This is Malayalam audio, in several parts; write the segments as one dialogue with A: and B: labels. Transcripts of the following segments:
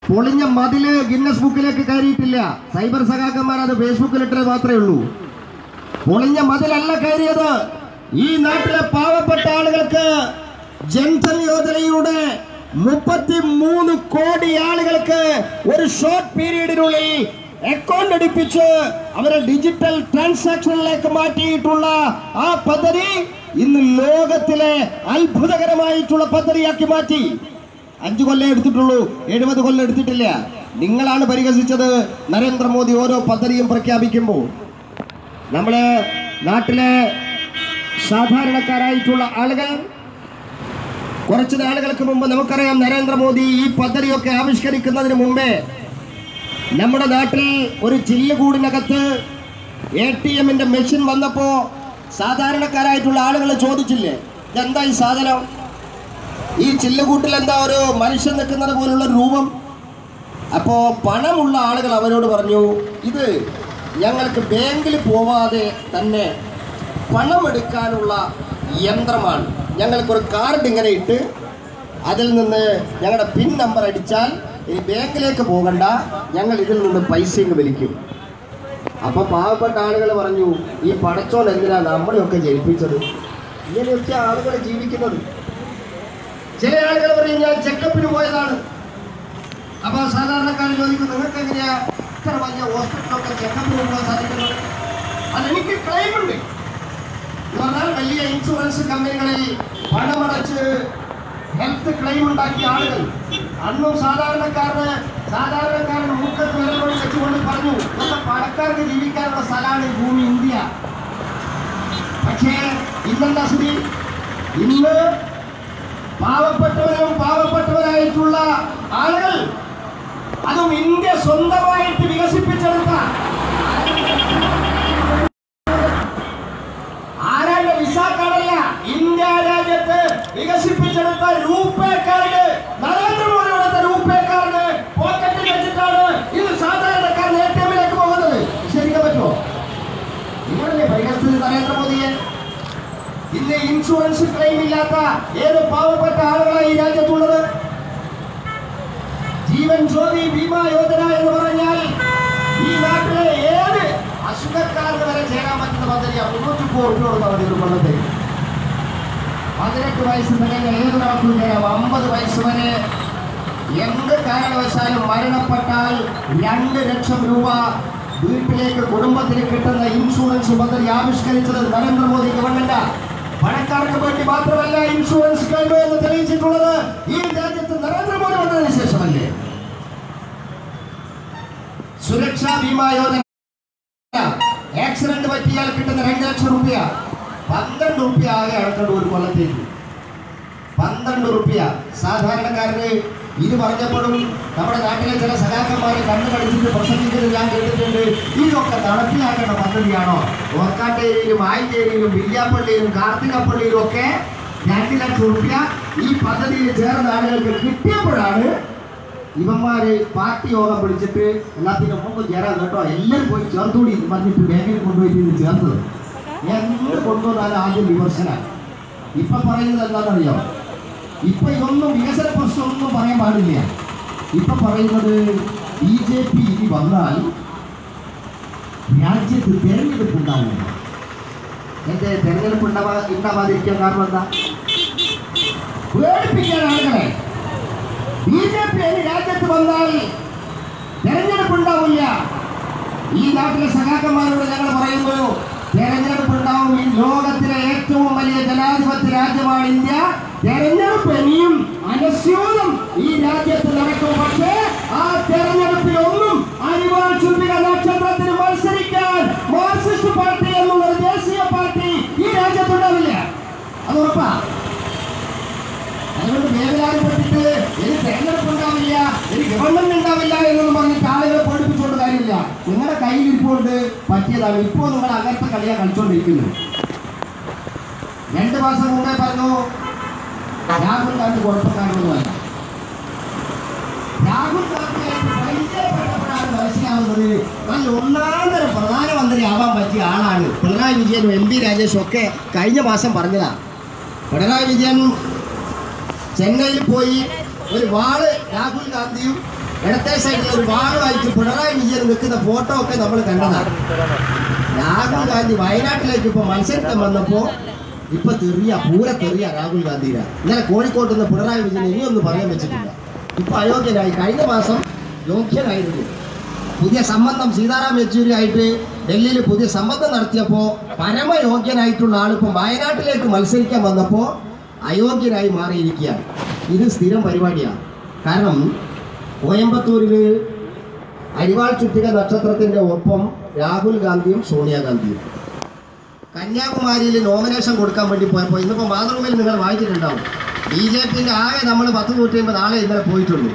A: പൊളിഞ്ഞ മതില് ഗിന്നസ് ബുക്കിലേക്ക് കയറിയിട്ടില്ല. സൈബർ സഖാക്കന്മാർ അത് ഫേസ്ബുക്കിലിട്ടത് മാത്രമേ ഉള്ളൂ. പൊളിഞ്ഞ മതിലല്ല കയറിയത്. ഈ നാട്ടിലെ പാവപ്പെട്ട ആളുകൾക്ക് ജൻധൻ യോജനയുടെ 33 കോടി ആളുകൾക്ക് ഒരു ഷോർട്ട് പീരീഡിനുള്ളിൽ അക്കൗണ്ട് എടുപ്പിച്ച് അവരെ ഡിജിറ്റൽ ട്രാൻസാക്ഷനിലേക്ക് മാറ്റിയിട്ടുള്ള ആ പദ്ധതി ഇന്ന് ലോകത്തിലെ അത്ഭുതകരമായിട്ടുള്ള പദ്ധതിയാക്കി മാറ്റി. 5 കൊല്ലം എടുത്തിട്ടുള്ളൂ, 70 കൊല്ലം എടുത്തിട്ടില്ല. നിങ്ങളാണ് പരിഹസിച്ചത് നരേന്ദ്രമോദി ഓരോ പദ്ധതിയും പ്രഖ്യാപിക്കുമ്പോൾ. നമ്മള് നാട്ടിലെ സാധാരണക്കാരായിട്ടുള്ള ആളുകൾ കുറച്ച് നാളുകൾക്ക് മുമ്പ് നമുക്കറിയാം, നരേന്ദ്രമോദി ഈ പദ്ധതിയൊക്കെ ആവിഷ്കരിക്കുന്നതിന് മുമ്പേ നമ്മുടെ നാട്ടിൽ ഒരു ചില്ലുകൂടിനകത്ത് ATM-ന്റെ മെഷീൻ വന്നപ്പോൾ സാധാരണക്കാരായിട്ടുള്ള ആളുകൾ ചോദിച്ചില്ലേ, ഇതെന്താ ഈ സാധനം? ഈ ചില്ലുകൂട്ടിൽ എന്താ ഒരു മനുഷ്യൻ നിൽക്കുന്നത് പോലുള്ള രൂപം? അപ്പോൾ പണമുള്ള ആളുകൾ അവരോട് പറഞ്ഞു, ഇത് ഞങ്ങൾക്ക് ബാങ്കിൽ പോവാതെ തന്നെ പണമെടുക്കാനുള്ള യന്ത്രമാണ്. ഞങ്ങൾക്കൊരു കാർഡ് ഇങ്ങനെ ഇട്ട് അതിൽ നിന്ന് ഞങ്ങളുടെ പിൻ നമ്പർ അടിച്ചാൽ ഈ ബാങ്കിലേക്ക് പോകണ്ട, ഞങ്ങൾ ഇതിൽ നിന്ന് പൈസ വലിക്കും. അപ്പോൾ പാവപ്പെട്ട ആളുകൾ പറഞ്ഞു, ഈ പടച്ചോൻ എന്തിനാ നമ്മളെയൊക്കെ ജയിപ്പിച്ചത്? ഇങ്ങനെയൊക്കെ ആളുകൾ ജീവിക്കുന്നത്. ചില ആളുകൾ പറയും, ഞാൻ ചെക്കപ്പിന് പോയതാണ്. അപ്പോൾ സാധാരണക്കാർ ചോദിക്കും, നിങ്ങൾക്ക് എങ്ങനെയാ ഇത്ര വലിയ ഹോസ്പിറ്റലൊക്കെ ചെക്കപ്പിന് പോകാൻ സാധിക്കുന്നത്? അതെനിക്ക് ക്ലെയിമുണ്ട് എന്ന് പറഞ്ഞാൽ വലിയ ഇൻഷുറൻസ് കമ്പനികളിൽ പണമടച്ച് ഹെൽത്ത് ക്ലെയിം ഉണ്ടാക്കിയ ആളുകൾ അന്നും സാധാരണക്കാരന് മുഖത്ത് വിരലോട് വെച്ചുകൊണ്ട് പറഞ്ഞു, നമ്മുടെ പണക്കാർക്ക് ജീവിക്കാനുള്ള സ്ഥലമാണ് ഈ ഭൂമി, ഇന്ത്യ. പക്ഷേ ഇന്നെന്താ സ്ഥിതി? ഇന്ന് പാവപ്പെട്ടവരായിട്ടുള്ള ആളുകൾ, അതും ഇന്ത്യ സ്വന്തമായിട്ട് വികസിപ്പിച്ചെടുത്ത ആരാന്റെ വിസ കാർഡല്ല, ഇന്ത്യ രാജ്യത്ത് വികസിപ്പിച്ചെടുത്ത രൂപേ കാർഡ്, നരേന്ദ്രമോദിയുടെ രൂപേ കാർഡ് പോക്കറ്റിൽ വെച്ചിട്ടാണ് ഇത് സാധാരണക്കാരൻ ATM-ലേക്ക് പോകുന്നത്. ശരിക്കാൻ പറ്റുമോ? നിങ്ങളല്ലേ പരിഹരിച്ചത് നരേന്ദ്രമോദിയെ? ഇന്ന് ഇൻഷുറൻസ് ക്ലെയിം ഇല്ലാത്ത ഏത് പാവപ്പെട്ട ആളുകളാണ് ഈ രാജ്യത്തുള്ളത്? ജീവൻ ജ്യോതി ബീമാ യോജന എന്ന് പറഞ്ഞാൽ ഈ നാട്ടിലെ ഏത് അസുഖക്കാരന് വരെ ചേരാൻ പറ്റുന്ന പദ്ധതിയാണ്. 300 കോടി കൊടുത്താൽ മതി ഒരു കൊല്ലത്തേക്ക്. 18 വയസ്സ് വരെ ഏതൊരാൾക്കും ചേരാം. 50 വയസ്സ് വരെ എന്ത് കാരണവശാലും മരണപ്പെട്ടാൽ 2 ലക്ഷം രൂപ വീട്ടിലേക്ക് കുടുംബത്തിന് കിട്ടുന്ന ഇൻഷുറൻസ് പദ്ധതി ആവിഷ്കരിച്ചത് നരേന്ദ്രമോദി ഗവൺമെന്റ്. പണക്കാർക്ക് വേണ്ടി മാത്രമല്ല ഇൻഷുറൻസ് വേണ്ടോ എന്ന് തെളിയിച്ചിട്ടുള്ളത് ഈ രാജ്യത്ത് നരേന്ദ്രമോദി വന്നതിന് ശേഷമല്ലേ. സുരക്ഷാ ബീമാ യോജന, ആക്സിഡന്റ് പറ്റിയാൽ കിട്ടുന്ന 2 ലക്ഷം രൂപ, 12 രൂപ ആകെ അടക്കേണ്ട ഒരു കൊല്ലത്തേക്ക്. 12 രൂപ. സാധാരണക്കാരന് ഇത് പറഞ്ഞപ്പോഴും നമ്മുടെ നാട്ടിലെ ചില സഖാക്കന്മാരെ കണ്ണു കടിച്ചിട്ട് പ്രസംഗിക്കുന്നത് ഞാൻ കേട്ടിട്ടുണ്ട്. ഇതൊക്കെ നടപ്പിലാക്കേണ്ട പദ്ധതിയാണോ? ഓർക്കാട്ടേരിയിലും ആയിത്തേരിയിലും വില്യാപ്പള്ളിയിലും കാർത്തികപ്പള്ളിയിലും ഒക്കെ 2 ലക്ഷം രൂപ ഈ പദ്ധതിയിൽ ചേർന്ന ആളുകൾക്ക് കിട്ടിയപ്പോഴാണ് ഇവന്മാര് പാർട്ടി യോഗം വിളിച്ചിട്ട് എല്ലാത്തിനും മുമ്പ് ചേരാൻ കേട്ടോ, എല്ലാവരും പോയി ചേർത്തുകൂടി പറഞ്ഞിട്ട് ബാങ്കിൽ കൊണ്ടുപോയിട്ട് ഇത് ചേർത്തത്. എന്ത് കൊണ്ടുവന്നാലും ആദ്യം വിമർശനം. ഇപ്പൊ പറയുന്നത് എന്താണെന്നറിയോ? ഇപ്പൊ ഇതൊന്നും വികസന പ്രശ്നമൊന്നും പറയാൻ പാടില്ല. ഇപ്പൊ പറയുന്നത് BJP ഇനി വന്നാൽ രാജ്യത്ത് തെരഞ്ഞെടുപ്പ് ഉണ്ടാവില്ല. എന്റെ തെരഞ്ഞെടുപ്പ് ഉണ്ടാവാതിരിക്കാൻ കാരണം എന്താ? പേടിപ്പിക്കാൻ ആളുകളെ. BJP രാജ്യത്ത് വന്നാൽ തെരഞ്ഞെടുപ്പ് ഉണ്ടാവില്ല. ഈ നാട്ടിലെ സഖാക്കന്മാരോട് ഞങ്ങൾ പറയുന്നു, തെരഞ്ഞെടുപ്പ് ഉണ്ടാവും. ഈ ലോകത്തിലെ ഏറ്റവും വലിയ ജനാധിപത്യ രാജ്യമാണ് ഇന്ത്യ. തെരഞ്ഞെടുപ്പ് ഇനിയും അനശ്യൂതം ഈ രാജ്യത്ത് നടക്കും. പക്ഷേ ആ തെരഞ്ഞെടുപ്പിലൊന്നും അരിവാൾ ചുംബിക നക്ഷത്രത്തിന് മത്സരിക്കാൻ മാർക്സിസ്റ്റ് പാർട്ടി എന്നുള്ള ദേശീയ പാർട്ടി ഈ രാജ്യത്തുണ്ടാവില്ല. അത് ഉറപ്പാ. അതുകൊണ്ട് വേവലാതിപ്പെട്ടിട്ട് ഇനി തെരഞ്ഞെടുപ്പ് ഉണ്ടാവില്ല, ഇനി ഗവൺമെന്റ് ഉണ്ടാവില്ല എന്നൊന്നും പറഞ്ഞിട്ട് ആളുകളെ പഠിപ്പിച്ചുകൊണ്ട് കാര്യമില്ല. നിങ്ങളുടെ കയ്യിൽ ഇരിപ്പുകൊണ്ട് പറ്റിയതാണ്. ഇപ്പോൾ നിങ്ങൾ അങ്ങനത്തെ കളിയാ കളിച്ചുകൊണ്ടിരിക്കുന്നത്. 2 മാസം മുമ്പേ പറഞ്ഞു രാഹുൽ ഗാന്ധി കുഴപ്പക്കാരനൊന്നുമല്ല. രാഹുൽ ഗാന്ധിയായിട്ട് പരിചയപ്പെട്ടപ്പോഴാണ് മനസ്സിലാവുന്നത് നല്ല ഒന്നാന്തരം പ്രധാനമന്ത്രി ആവാൻ പറ്റിയ ആളാണ്. പിണറായി വിജയനും MP രാജേഷും ഒക്കെ കഴിഞ്ഞ മാസം പറഞ്ഞതാണ്. പിണറായി വിജയൻ ചെന്നൈയിൽ പോയി ഒരു വാള് രാഹുൽ ഗാന്ധിയും ഇടത്തെ സൈഡിൽ ഒരു ഭാഗമായിട്ട് പിണറായി വിജയൻ നിൽക്കുന്ന ഫോട്ടോ ഒക്കെ നമ്മൾ കണ്ടതാണ്. രാഹുൽ ഗാന്ധി വയനാട്ടിലേക്ക് ഇപ്പൊ മത്സരിക്കാൻ വന്നപ്പോ ഇപ്പൊ പൂര തെറിയ രാഹുൽ ഗാന്ധിയുടെ. ഇന്നലെ കോഴിക്കോട്ട് നിന്ന് പിണറായി വിജയൻ ഇനിയൊന്നും പറയാൻ വെച്ചിട്ടില്ല. ഇപ്പൊ അയോഗ്യനായി. കഴിഞ്ഞ മാസം യോഗ്യനായിരുന്നു. പുതിയ സംബന്ധം സീതാറാം യെച്ചൂരി ആയിട്ട് ഡൽഹിയിൽ പുതിയ സംബന്ധം നടത്തിയപ്പോ പരമയോഗ്യനായിട്ടുള്ള ആളിപ്പം വയനാട്ടിലേക്ക് മത്സരിക്കാൻ വന്നപ്പോ അയോഗ്യനായി മാറിയിരിക്കുകയാണ്. ഇത് സ്ഥിരം പരിപാടിയാണ്. കാരണം കോയമ്പത്തൂരില് അരിവാൾ ചുറ്റിക നക്ഷത്രത്തിന്റെ ഒപ്പം രാഹുൽ ഗാന്ധിയും സോണിയാഗാന്ധിയും. കന്യാകുമാരിയിൽ നോമിനേഷൻ കൊടുക്കാൻ വേണ്ടി പോയപ്പോൾ ഇന്നിപ്പോൾ മാതൃഭൂമിയിൽ നിങ്ങൾ വായിച്ചിട്ടുണ്ടാവും. BJPന്റെ ആകെ നമ്മൾ 10-150 ആളെ ഇന്നലെ പോയിട്ടുള്ളൂ.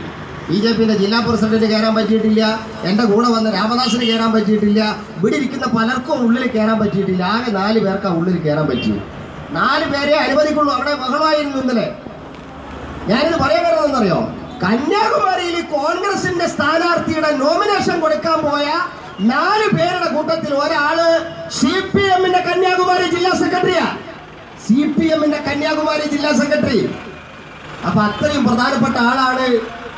A: BJPന്റെ ജില്ലാ പ്രസിഡന്റിന് കയറാൻ പറ്റിയിട്ടില്ല. എൻ്റെ കൂടെ വന്ന രാമദാസിന് കയറാൻ പറ്റിയിട്ടില്ല. ഇവിടെ ഇരിക്കുന്ന പലർക്കും ഉള്ളിൽ കയറാൻ പറ്റിയിട്ടില്ല. ആകെ 4 പേർക്കാണ് ഉള്ളിൽ കയറാൻ പറ്റി. 4 പേരെ അനുവദിക്കുള്ളൂ. അവിടെ ബഹളമായിരുന്നു ഇന്നലെ. ഞാനിത് പറയാൻ വരുന്നതെന്നറിയോ? കന്യാകുമാരിയിൽ കോൺഗ്രസിന്റെ സ്ഥാനാർത്ഥിയുടെ നോമിനേഷൻ കൊടുക്കാൻ പോയ 4 പേരുടെ കൂട്ടത്തിൽ ഒരാള് CPMന്റെ കന്യാകുമാരി ജില്ലാ സെക്രട്ടറിയാ. CPMന്റെ കന്യാകുമാരി ജില്ലാ സെക്രട്ടറി. അപ്പൊ അത്രയും പ്രധാനപ്പെട്ട ആളാണ്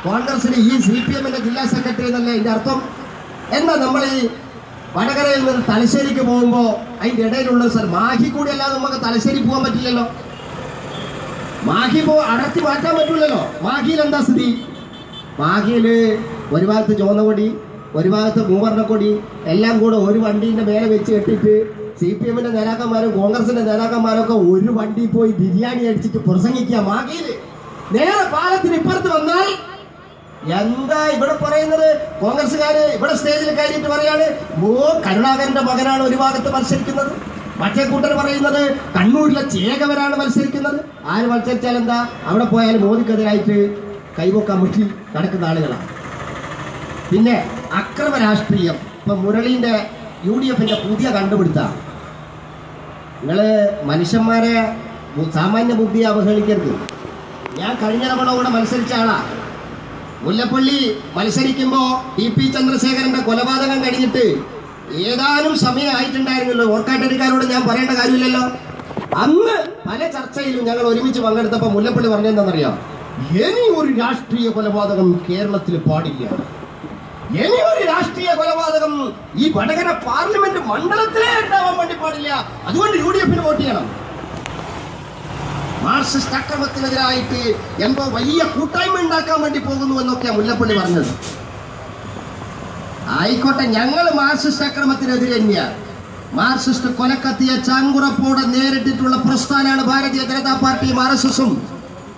A: കോൺഗ്രസിന് ഈ CPMന്റെ ജില്ലാ സെക്രട്ടറി എന്നല്ലേ അതിന്റെ അർത്ഥം. എന്നാ നമ്മൾ ഈ വടകരയിൽ നിന്ന് തലശ്ശേരിക്ക് പോകുമ്പോ അതിന്റെ ഇടയിലുള്ള മാഹി കൂടി അല്ലാതെ നമുക്ക് തലശ്ശേരി പോകാൻ പറ്റില്ലല്ലോ. മാഹി അടർത്തി മാറ്റാൻ പറ്റില്ലല്ലോ. മാഹിയിൽ എന്താ സ്ഥിതി? മാഹിയില് ഒരു ഭാഗത്ത് ചുവന്ന കൊടി, ഒരു ഭാഗത്ത് മൂവർണ്ണക്കൊടി, എല്ലാം കൂടെ ഒരു വണ്ടീന്റെ മേലെ വെച്ച് കെട്ടിട്ട് CPMന്റെ നേതാക്കന്മാരും കോൺഗ്രസിന്റെ നേതാക്കന്മാരൊക്കെ ഒരു വണ്ടി പോയി ബിരിയാണി അടിച്ചിട്ട് പ്രസംഗിക്കുക. മാഹിയില് നേരെ പാലത്തിന് ഇപ്പുറത്ത് വന്നാൽ എന്താ ഇവിടെ പറയുന്നത്? കോൺഗ്രസ്സുകാര് ഇവിടെ സ്റ്റേജിൽ കയറിയിട്ട് പറയാണ് കരുണാകരന്റെ മകനാണ് ഒരു ഭാഗത്ത് മത്സരിക്കുന്നത്. മറ്റേ കൂട്ടർ പറയുന്നത് കണ്ണൂരിലെ ചേകവരാണ് മത്സരിക്കുന്നത്. ആര് മത്സരിച്ചാൽ എന്താ? അവിടെ പോയാൽ മോദിക്കെതിരായിട്ട് കൈവക്കാൻ മുട്ടി നടക്കുന്ന ആളുകളാണ്. പിന്നെ അക്രമ രാഷ്ട്രീയം. ഇപ്പൊ മുരളീന്റെ UDFന്റെ പുതിയ കണ്ടുപിടുത്ത. നിങ്ങള് മനുഷ്യന്മാരെ സാമാന്യ ബുദ്ധിയെ അവഹേളിക്കരുത്. ഞാൻ കഴിഞ്ഞ തവണ കൂടെ മത്സരിച്ച ആളാ. മുല്ലപ്പള്ളി മത്സരിക്കുമ്പോ TP ചന്ദ്രശേഖരന്റെ കൊലപാതകം കഴിഞ്ഞിട്ട് ഏതാനും സമയമായിട്ടുണ്ടായിരുന്നല്ലോ. ഓർക്കാട്ടരിക്കാരോട് ഞാൻ പറയേണ്ട കാര്യമില്ലല്ലോ. അന്ന് പല ചർച്ചയിലും ഞങ്ങൾ ഒരുമിച്ച് പങ്കെടുത്തപ്പോ മുല്ലപ്പള്ളി പറഞ്ഞെന്താണെന്നറിയാം? ഇനി ഒരു രാഷ്ട്രീയ കൊലപാതകം കേരളത്തിൽ പാടില്ല. ഇനി ഒരു രാഷ്ട്രീയ കൊലപാതകം ഈ വടകര പാർലമെന്റ് മണ്ഡലത്തിലേ ഉണ്ടാവാൻ വേണ്ടി പാടില്ല. അതുകൊണ്ട് UDFന് വോട്ട് ചെയ്യണം. മാർക്സിസ്റ്റ് അക്രമത്തിനെതിരായിട്ട് എന്തോ വലിയ കൂട്ടായ്മ ഉണ്ടാക്കാൻ വേണ്ടി പോകുന്നു എന്നൊക്കെയാണ് മുല്ലപ്പള്ളി പറഞ്ഞത്. ആയിക്കോട്ടെ, ഞങ്ങൾ മാർക്സിസ്റ്റ് അക്രമത്തിനെതിരെ തന്നെയാണ്. മാർക്സിസ്റ്റ് കൊലക്കത്തിയ ചാങ്കുറപ്പോടെ നേരിട്ടിട്ടുള്ള പ്രസ്ഥാനമാണ് ഭാരതീയ ജനതാ പാർട്ടിയും RSSഉം.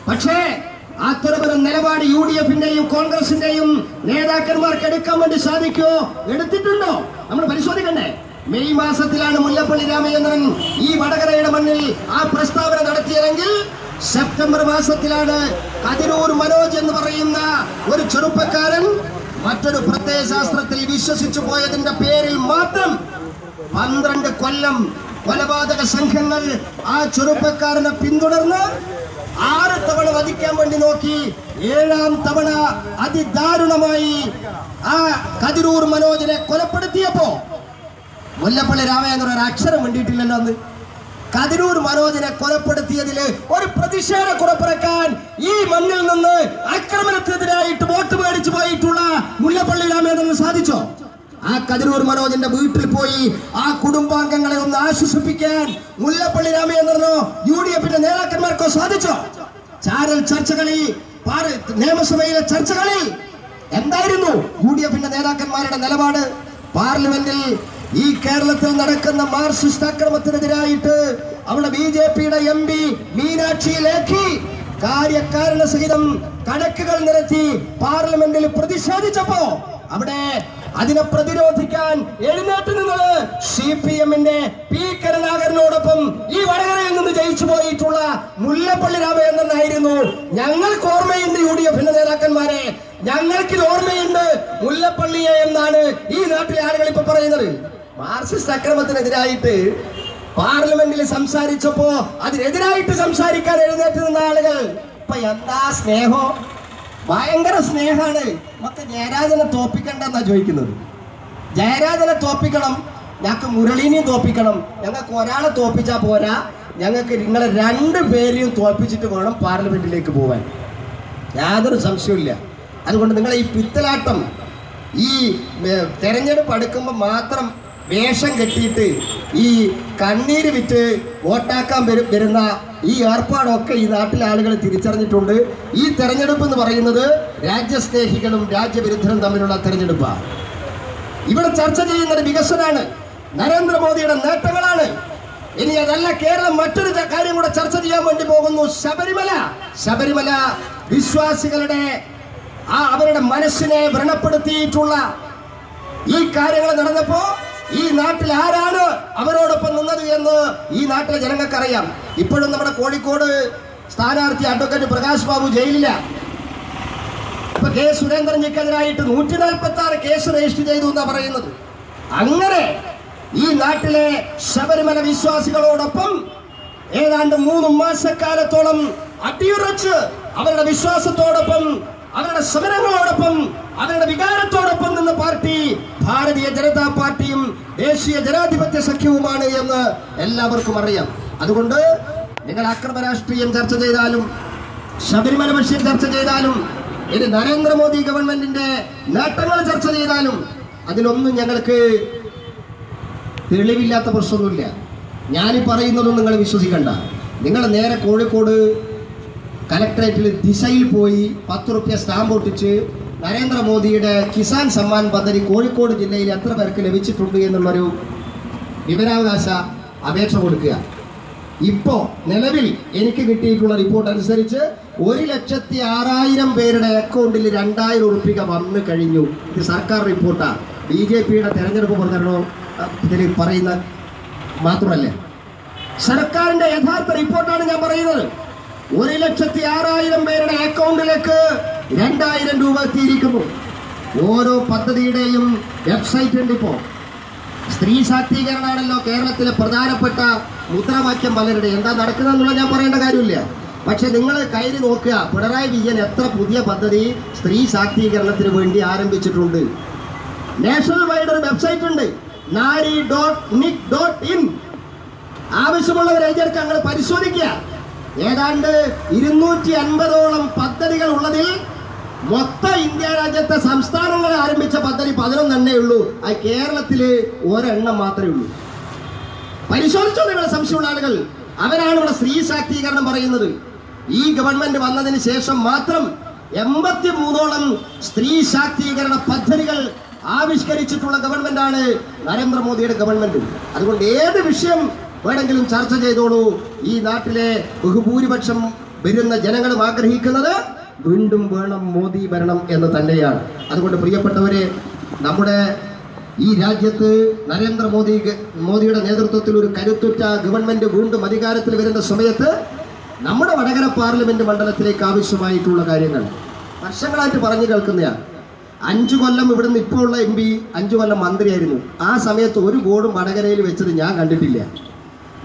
A: പക്ഷേ അത്തരമൊരു നിലപാട് UDFന്റെയും കോൺഗ്രസിന്റെയും നേതാക്കന്മാർക്ക് എടുക്കാൻ വേണ്ടി സാധിക്കുമോ? എടുത്തിട്ടുണ്ടോ? നമ്മൾ പരിശോധിക്കണ്ടേ? മെയ് മാസത്തിലാണ് മുല്ലപ്പള്ളി രാമചന്ദ്രൻ ഈ വടകരയുടെ മണ്ണിൽ ആ പ്രസ്താവന നടത്തിയതെങ്കിൽ സെപ്റ്റംബർ മാസത്തിലാണ് കതിരൂർ മനോജ് എന്ന് പറയുന്ന ഒരു ചെറുപ്പക്കാരൻ മറ്റൊരു പ്രത്യയശാസ്ത്രത്തിൽ വിശ്വസിച്ചു പോയതിന്റെ പേരിൽ മാത്രം 12 കൊല്ലം കൊലപാതക സംഘങ്ങൾ ആ ചെറുപ്പക്കാരനെ പിന്തുടർന്ന് 6 തവണ വധിക്കാൻ വേണ്ടി നോക്കി. 7ാം തവണ അതിദാരുണമായി ആ കതിരൂർ മനോജിനെ കൊലപ്പെടുത്തിയപ്പോ മുല്ലപ്പള്ളി രാമചന്ദ്രൻ ഒരു അക്ഷരം വേണ്ടിയിട്ടില്ലല്ലോ. അന്ന് കതിരൂർ മനോജിനെ കൊലപ്പെടുത്തിയതില് ഒരു പ്രതിഷേധ കുറപ്പിറക്കാൻ ഈ മണ്ണിൽ നിന്ന് ആക്രമണത്തിനെതിരായിട്ട് വോട്ട് മേടിച്ചു പോയിട്ടുള്ള മുല്ലപ്പള്ളി രാമചന്ദ്രന് സാധിച്ചോ? ആ കതിരൂർ മനോജിന്റെ വീട്ടിൽ പോയി ആ കുടുംബാംഗങ്ങളെ ഒന്ന് ആശ്വസിപ്പിക്കാൻ മുല്ലപ്പള്ളി രാമചന്ദ്രനോ UDFന്റെ നേതാക്കന്മാർക്കോ സാധിച്ചോ? ചാനൽ ചർച്ചകളിൽ, നിയമസഭയിലെ ചർച്ചകളിൽ എന്തായിരുന്നു UDFന്റെ നേതാക്കന്മാരുടെ നിലപാട്? പാർലമെന്റിൽ ഈ കേരളത്തിൽ നടക്കുന്ന മാർക്സിസ്റ്റ് അക്രമത്തിനെതിരായിട്ട് അവിടെ BJPയുടെ MP മീനാക്ഷി ലേഖി കാര്യകാരണ സഹിതം കണക്കുകൾ നിരത്തി പാർലമെന്റിൽ പ്രതിഷേധിച്ചപ്പോ അവിടെ അതിനെ പ്രതിരോധിക്കാൻ എഴുന്നേറ്റ് നിന്നത് CPMന്റെ P കരുണാകരനോടൊപ്പം ഈ വടകരയിൽ നിന്ന് ജയിച്ചു പോയിട്ടുള്ള മുല്ലപ്പള്ളി രാമചന്ദ്രനായിരുന്നു. ഞങ്ങൾക്ക് ഓർമ്മയുണ്ട് UDFന്റെ നേതാക്കന്മാരെ, ഞങ്ങൾക്ക് ഓർമ്മയുണ്ട് മുല്ലപ്പള്ളിയെ എന്നാണ് ഈ നാട്ടിലെ ആളുകൾ ഇപ്പൊ പറയുന്നത്. മാർക്സിസ്റ്റ് അക്രമത്തിനെതിരായിട്ട് പാർലമെന്റിൽ സംസാരിച്ചപ്പോ അതിനെതിരായിട്ട് സംസാരിക്കാൻ എഴുന്നേറ്റ് നിന്ന ആളുകൾ ഇപ്പൊ എന്താ സ്നേഹോ? ഭയങ്കര സ്നേഹമാണ്. നമുക്ക് ജയരാജനെ തോപ്പിക്കണ്ടെന്നാ ചോദിക്കുന്നത്. ജയരാജനെ തോപ്പിക്കണം, ഞങ്ങൾക്ക് മുരളീനെയും തോപ്പിക്കണം. ഞങ്ങൾക്ക് ഒരാളെ തോപ്പിച്ചാൽ പോരാ, ഞങ്ങൾക്ക് നിങ്ങളെ 2 പേരെയും തോൽപ്പിച്ചിട്ട് വേണം പാർലമെന്റിലേക്ക് പോകാൻ. യാതൊരു സംശയമില്ല. അതുകൊണ്ട് നിങ്ങൾ ഈ പിത്തലാട്ടം, ഈ തെരഞ്ഞെടുപ്പ് അടുക്കുമ്പോൾ മാത്രം വേഷം കെട്ടിയിട്ട് ഈ കണ്ണീര് വിറ്റ് വോട്ടാക്കാൻ വരുന്ന ഈ ഏർപ്പാടൊക്കെ ഈ നാട്ടിലെ ആളുകൾ തിരിച്ചറിഞ്ഞിട്ടുണ്ട്. ഈ തെരഞ്ഞെടുപ്പ് എന്ന് പറയുന്നത് രാജ്യസ്നേഹികളും രാജ്യവിരുദ്ധരും തമ്മിലുള്ള തെരഞ്ഞെടുപ്പാണ്. ഇവിടെ ചർച്ച ചെയ്യുന്നത് വികസനമാണ്, നരേന്ദ്രമോദിയുടെ നേട്ടങ്ങളാണ്. ഇനി അതല്ല, കേരളം മറ്റൊരു കാര്യം കൂടെ ചർച്ച ചെയ്യാൻ വേണ്ടി പോകുന്നു. ശബരിമല വിശ്വാസികളുടെ അവരുടെ മനസ്സിനെ വ്രണപ്പെടുത്തിയിട്ടുള്ള ഈ കാര്യങ്ങൾ നടന്നപ്പോ ഈ നാട്ടിൽ ആരാണ് അവരോടൊപ്പം നിന്നത് എന്ന് ഈ നാട്ടിലെ ജനങ്ങൾക്കറിയാം. ഇപ്പോഴും നമ്മുടെ കോഴിക്കോട് സ്ഥാനാർത്ഥി അഡ്വക്കേറ്റ് പ്രകാശ് ബാബു ജയിലില്ല. ഇപ്പൊ കെ സുരേന്ദ്രൻജിക്കെതിരായിട്ട് 146 കേസ് രജിസ്റ്റർ ചെയ്തു എന്നാ പറയുന്നത്. അങ്ങനെ ഈ നാട്ടിലെ ശബരിമല വിശ്വാസികളോടൊപ്പം ഏതാണ്ട് 3 മാസക്കാലത്തോളം അടിയുറച്ച് അവരുടെ വിശ്വാസത്തോടൊപ്പം, അവരുടെ സമരങ്ങളോടൊപ്പം, അവരുടെ വികാരത്തോടൊപ്പം നിന്ന പാർട്ടി ഭാരതീയ ജനതാ പാർട്ടിയും ദേശീയ ജനാധിപത്യ സഖ്യവുമാണ് എന്ന് എല്ലാവർക്കും അറിയാം. അതുകൊണ്ട് നിങ്ങൾ അക്രമ രാഷ്ട്രീയം ചർച്ച ചെയ്താലും, ശബരിമല വിഷയം ചർച്ച ചെയ്താലും, ഇനി നരേന്ദ്രമോദി ഗവൺമെന്റിന്റെ നേട്ടങ്ങൾ ചർച്ച ചെയ്താലും അതിലൊന്നും ഞങ്ങൾക്ക് തെളിവില്ലാത്ത പ്രശ്നമൊന്നുമില്ല. ഞാനീ പറയുന്നതൊന്നും നിങ്ങൾ വിശ്വസിക്കണ്ട. നിങ്ങൾ നേരെ കോഴിക്കോട് കലക്ടറേറ്റിൽ ദിശയിൽ പോയി 10 റുപ്യ സ്റ്റാമ്പ് ഒട്ടിച്ച് നരേന്ദ്രമോദിയുടെ കിസാൻ സമ്മാൻ പദ്ധതി കോഴിക്കോട് ജില്ലയിൽ എത്ര പേർക്ക് ലഭിച്ചിട്ടുണ്ട് എന്നുള്ളൊരു വിവരാവകാശ അപേക്ഷ കൊടുക്കുക. ഇപ്പോൾ നിലവിൽ എനിക്ക് കിട്ടിയിട്ടുള്ള റിപ്പോർട്ട് അനുസരിച്ച് 1,06,000 പേരുടെ അക്കൗണ്ടിൽ 2,000 ഉറുപ്പിക വന്നു കഴിഞ്ഞു. ഇത് സർക്കാർ റിപ്പോർട്ടാണ്. BJPയുടെ തെരഞ്ഞെടുപ്പ് പ്രചരണവും ഇതിൽ പറയുന്ന മാത്രമല്ല, സർക്കാരിന്റെ യഥാർത്ഥ റിപ്പോർട്ടാണ് ഞാൻ പറയുന്നത്. 1,06,000 പേരുടെ അക്കൗണ്ടിലേക്ക് 2,000 രൂപ എത്തിയിരിക്കുന്നു. ഓരോ പദ്ധതിയുടെയും വെബ്സൈറ്റ് ഉണ്ട്. ഇപ്പോൾ സ്ത്രീ ശാക്തീകരണമാണല്ലോ കേരളത്തിലെ പ്രധാനപ്പെട്ട മുദ്രാവാക്യം പലരുടെ. എന്താ നടക്കുന്നതെന്നുള്ള ഞാൻ പറയേണ്ട കാര്യമില്ല. പക്ഷെ നിങ്ങൾ കയറി നോക്കുക, പിണറായി വിജയൻ എത്ര പുതിയ പദ്ധതി സ്ത്രീ ശാക്തീകരണത്തിന് വേണ്ടി ആരംഭിച്ചിട്ടുണ്ട്. നാഷണൽ വൈഡ് ഒരു വെബ്സൈറ്റ് ഉണ്ട്, nari.nic.in. ആവശ്യമുള്ളവർ എഴുതിയെടുക്കുക, നിങ്ങൾ പരിശോധിക്കുക. ഏതാണ്ട് 250ഓളം പദ്ധതികൾ ഉള്ളതിൽ മൊത്തം ഇന്ത്യ രാജ്യത്തെ സംസ്ഥാനങ്ങൾ ആരംഭിച്ച പദ്ധതി 11 ഉള്ളൂ. അത് കേരളത്തില് ഒരെണ്ണം മാത്രമേ ഉള്ളൂ. പരിശോധിച്ചോ നിങ്ങളുടെ സംശയമുള്ള ആളുകൾ. അവരാണ് ഇവിടെ സ്ത്രീ ശാക്തീകരണം പറയുന്നത്. ഈ ഗവൺമെന്റ് വന്നതിന് ശേഷം മാത്രം 83ഓളം സ്ത്രീ ശാക്തീകരണ പദ്ധതികൾ ആവിഷ്കരിച്ചിട്ടുള്ള ഗവൺമെന്റാണ് നരേന്ദ്രമോദിയുടെ ഗവൺമെന്റ്. അതുകൊണ്ട് ഏത് വിഷയം വേണമെങ്കിലും ചർച്ച ചെയ്തോളൂ. ഈ നാട്ടിലെ ബഹുഭൂരിപക്ഷം വരുന്ന ജനങ്ങളും ആഗ്രഹിക്കുന്നത് വീണ്ടും വേണം മോദി ഭരണം എന്ന് തന്നെയാണ്. അതുകൊണ്ട് പ്രിയപ്പെട്ടവരെ, നമ്മുടെ ഈ രാജ്യത്ത് നരേന്ദ്രമോദിയുടെ നേതൃത്വത്തിൽ ഒരു കരുത്തുറ്റ ഗവൺമെന്റ് വീണ്ടും അധികാരത്തിൽ വരുന്ന സമയത്ത് നമ്മുടെ വടകര പാർലമെന്റ് മണ്ഡലത്തിലേക്ക് ആവശ്യമായിട്ടുള്ള കാര്യങ്ങൾ വർഷങ്ങളായിട്ട് പറഞ്ഞു കേൾക്കുന്നതാണ്. 5 കൊല്ലം ഇവിടുന്ന് ഇപ്പോൾ ഉള്ള MP 5 കൊല്ലം മന്ത്രിയായിരുന്നു. ആ സമയത്ത് ഒരു ബോർഡും വടകരയിൽ വെച്ചത് ഞാൻ കണ്ടിട്ടില്ല.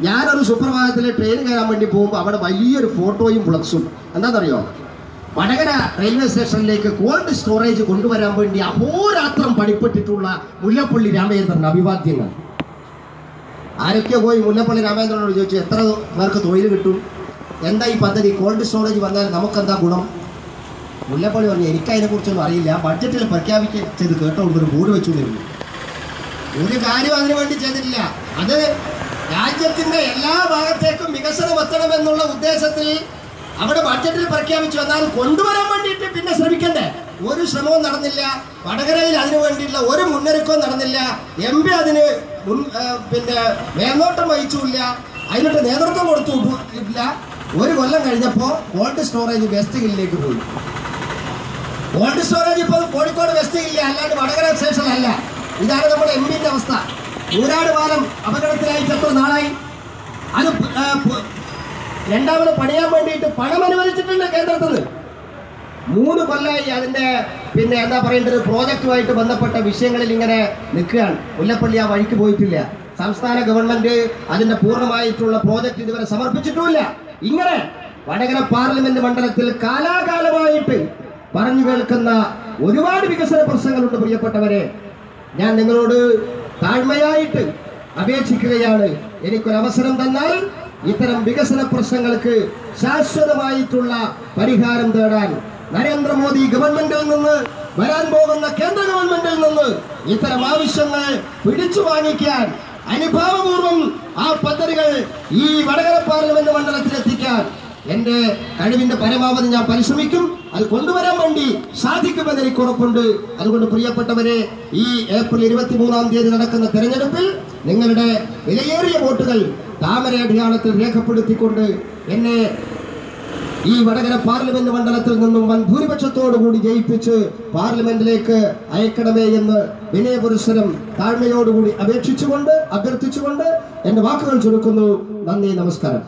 A: ഞാനൊരു സുപ്രഭാതത്തിലെ ട്രെയിൻ കയറാൻ വേണ്ടി പോകുമ്പോൾ അവിടെ വലിയൊരു ഫോട്ടോയും ഫ്ലക്സും. എന്താണെന്നറിയോ, വടകര റെയിൽവേ സ്റ്റേഷനിലേക്ക് കോൾഡ് സ്റ്റോറേജ് കൊണ്ടുവരാൻ വേണ്ടി അഹോരാത്രം പണിപ്പെട്ടിട്ടുള്ള മുല്ലപ്പള്ളി രാമചന്ദ്രൻ അഭിവാദ്യങ്ങൾ. ആരൊക്കെ പോയി മുല്ലപ്പള്ളി രാമചന്ദ്രനോട് ചോദിച്ചു, എത്ര പേർക്ക് തൊഴിൽ കിട്ടും, എന്താ ഈ പദ്ധതി, കോൾഡ് സ്റ്റോറേജ് വന്നാൽ നമുക്കെന്താ ഗുണം? മുല്ലപ്പള്ളി പറഞ്ഞു, എനിക്കതിനെക്കുറിച്ചൊന്നും അറിയില്ല, ബഡ്ജറ്റിൽ പ്രഖ്യാപിച്ചത് കേട്ടോണ്ട് ഒരു ബോർഡ് വെച്ചു തരുന്നു. ഒരു കാര്യം അതിനു വേണ്ടി ചെയ്തിട്ടില്ല. അത് രാജ്യത്തിന്റെ എല്ലാ ഭാഗത്തേക്കും വികസനം എത്തണമെന്നുള്ള ഉദ്ദേശത്തിൽ അവിടെ ബഡ്ജറ്റിൽ പ്രഖ്യാപിച്ചു. എന്നാൽ കൊണ്ടുവരാൻ വേണ്ടിയിട്ട് പിന്നെ ശ്രമിക്കണ്ടേ? ഒരു ശ്രമവും നടന്നില്ല. വടകരയിൽ അതിനു വേണ്ടിയിട്ടുള്ള ഒരു മുന്നൊരുക്കവും നടന്നില്ല. MP അതിന് പിന്നെ മേൽനോട്ടം വഹിച്ചില്ല, അതിനൊട്ട് നേതൃത്വം കൊടുത്തില്ല. 1 കൊല്ലം കഴിഞ്ഞപ്പോൾ കോൾഡ് സ്റ്റോറേജ് വെസ്റ്റ് ഹില്ലിലേക്ക് പോയി. കോൾഡ് സ്റ്റോറേജ് ഇപ്പോൾ കോഴിക്കോട് വെസ്റ്റ് ഹില്ല, അല്ലാണ്ട് വടകര സ്റ്റേഷനല്ല. ഇതാണ് നമ്മുടെ MP-ന്റെ അവസ്ഥ. മൂരാട് പാലം അപകടത്തിലായിട്ട് എത്ര നാളായി? അത് രണ്ടാമത് പണിയാൻ വേണ്ടിയിട്ട് പണം അനുവദിച്ചിട്ടുണ്ട് കേന്ദ്രത്തിൽ നിന്ന്. 3 കൊല്ലമായി അതിന്റെ പിന്നെ എന്താ പറയേണ്ടത്, പ്രോജക്റ്റുമായിട്ട് ബന്ധപ്പെട്ട വിഷയങ്ങളിൽ ഇങ്ങനെ നിൽക്കുകയാണ്. മുല്ലപ്പള്ളി ആ വഴിക്ക് പോയിട്ടില്ല. സംസ്ഥാന ഗവൺമെന്റ് അതിന്റെ പൂർണ്ണമായിട്ടുള്ള പ്രോജക്റ്റ് ഇതുവരെ സമർപ്പിച്ചിട്ടുമില്ല. ഇങ്ങനെ വടകര പാർലമെന്റ് മണ്ഡലത്തിൽ കാലാകാലമായിട്ട് പറഞ്ഞു കേൾക്കുന്ന ഒരുപാട് വികസന പ്രശ്നങ്ങളുണ്ട്. പ്രിയപ്പെട്ടവരെ, ഞാൻ നിങ്ങളോട് താഴ്മയായിട്ട് അപേക്ഷിക്കുകയാണ്, എനിക്കൊരവസരം തന്നാൽ ഇത്തരം വികസന പ്രശ്നങ്ങൾക്ക് ശാശ്വതമായിട്ടുള്ള പരിഹാരം തേടാൻ നരേന്ദ്രമോദി ഗവൺമെന്റിൽ നിന്ന്, വരാൻ പോകുന്ന കേന്ദ്ര ഗവൺമെന്റിൽ നിന്ന് ഇത്തരം ആവശ്യങ്ങൾ പിടിച്ചു വാങ്ങിക്കാൻ, അനുഭാവപൂർവം ആ പദ്ധതികൾ ഈ വടകര പാർലമെന്റ് മണ്ഡലത്തിലെത്തിക്കാൻ എന്റെ കഴിവിന്റെ പരമാവധി ഞാൻ പരിശ്രമിക്കും. അത് കൊണ്ടുവരാൻ വേണ്ടി സാധിക്കുമെന്ന് എനിക്ക് ഉറപ്പുണ്ട്. അതുകൊണ്ട് പ്രിയപ്പെട്ടവരെ, ഈ ഏപ്രിൽ 23-ാം തീയതി നടക്കുന്ന തെരഞ്ഞെടുപ്പിൽ നിങ്ങളുടെ വിലയേറിയ വോട്ടുകൾ താമര അടയാളത്തിൽ രേഖപ്പെടുത്തിക്കൊണ്ട് എന്നെ ഈ വടകര പാർലമെന്റ് മണ്ഡലത്തിൽ നിന്നും വൻ ഭൂരിപക്ഷത്തോടുകൂടി ജയിപ്പിച്ച് പാർലമെന്റിലേക്ക് അയക്കണമേ എന്ന് വിനയപുരസ്സരം താഴ്മയോടുകൂടി അപേക്ഷിച്ചുകൊണ്ട്, അഭ്യർത്ഥിച്ചുകൊണ്ട് എന്റെ വാക്കുകൾ ചുരുക്കുന്നു. നന്ദി, നമസ്കാരം.